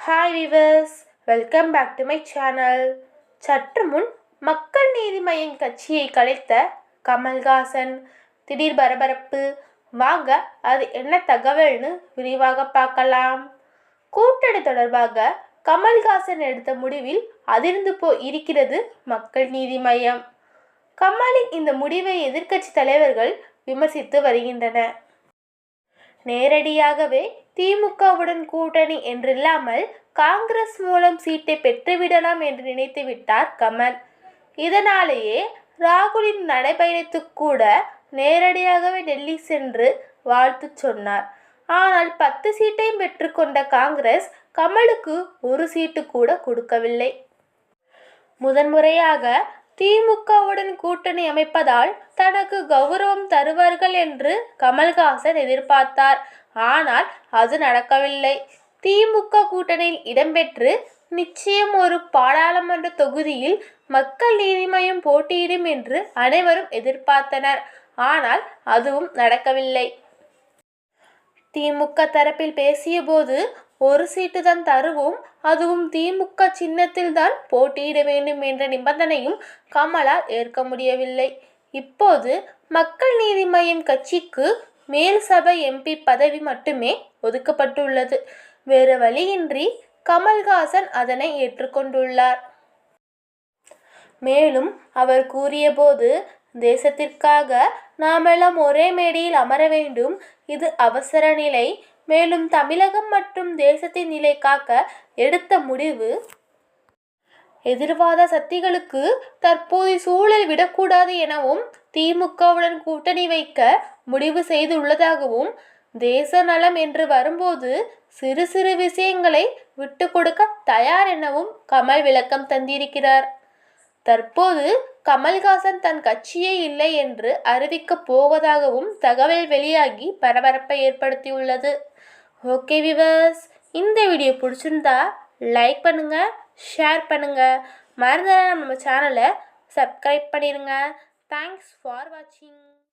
Hi viewers, welcome back to my channel. சற்று முன் மக்கள் நீதி மய்யம் கட்சியை கலைத்த கமல்ஹாசன் திடீர் பரபரப்பு. வாங்க அது என்ன தகவல்னு விரிவாக பார்க்கலாம். கூட்டணி தொடர்பாக கமல்ஹாசன் எடுத்த முடிவில் அதிர்ந்து இருக்கிறது மக்கள் நீதி மய்யம். கமலின் இந்த முடிவை எதிர்க்கட்சி தலைவர்கள் விமர்சித்து வருகின்றனர். நேரடியாகவே திமுகவுடன் கூட்டணி என்றில்லாமல் காங்கிரஸ் மூலம் சீட்டை பெற்றுவிடலாம் என்று நினைத்து விட்டார் கமல். இதனாலேயே ராகுலின் நடைபயணத்துக்கு கூட நேரடியாகவே டெல்லி சென்று வாழ்த்து சொன்னார். ஆனால் 10 சீட்டையும் பெற்றுக்கொண்ட காங்கிரஸ் கமலுக்கு ஒரு சீட்டு கூட கொடுக்கவில்லை. முதன்முறையாக திமுகவுடன் கூட்டணி அமைப்பதால் தனக்கு கௌரவம் தருவார்கள் என்று கமல்ஹாசன் எதிர்பார்த்தார். ஆனால் அது நடக்கவில்லை. திமுக கூட்டணியில் இடம்பெற்று நிச்சயம் ஒரு பாராளுமன்ற தொகுதியில் மக்கள் நீதி மய்யம் போட்டியிடும் என்று அனைவரும் எதிர்பார்த்தனர். ஆனால் அதுவும் நடக்கவில்லை. திமுக தரப்பில் பேசிய போது ஒரு சீட்டு தான் தருவோம், அதுவும் திமுக சின்னத்தில் தான் போட்டியிட வேண்டும் என்ற நிபந்தனையும் கமலால் ஏற்க முடியவில்லை. இப்போது மக்கள் நீதி மய்யம் கட்சிக்கு மேல் சபை எம்பி பதவி மட்டுமே ஒதுக்கப்பட்டுள்ளது. வேறு வழியின்றி கமல்ஹாசன் அதனை ஏற்றுக்கொண்டுள்ளார். மேலும் அவர் கூறியபோது, தேசத்திற்காக நாமெல்லாம் ஒரே மேடையில் அமர வேண்டும். இது அவசர நிலை. மேலும் தமிழகம் மற்றும் தேசத்தின் நிலை காக்க எடுத்த முடிவு. எதிர்வாத சக்திகளுக்கு தற்போதைய சூழல் விடக்கூடாது எனவும் திமுகவுடன் கூட்டணி வைக்க முடிவு செய்துள்ளதாகவும், தேச நலம் என்று வரும்போது சிறு சிறு விஷயங்களை விட்டு கொடுக்க தயார் எனவும் கமல் விளக்கம் தந்திருக்கிறார். தற்போது கமல்ஹாசன் தன் கட்சியே இல்லை என்று அறிவிக்கப் போவதாகவும் தகவல் வெளியாகி பரபரப்பை ஏற்படுத்தியுள்ளது. ஓகே விவர்ஸ், இந்த வீடியோ பிடிச்சிருந்தா லைக் பண்ணுங்க, ஷேர் பண்ணுங்க, மறந்துடாம நம்ம சேனலை சப்ஸ்கிரைப் பண்ணிடுங்க. தேங்க்ஸ் ஃபார் வாட்சிங்.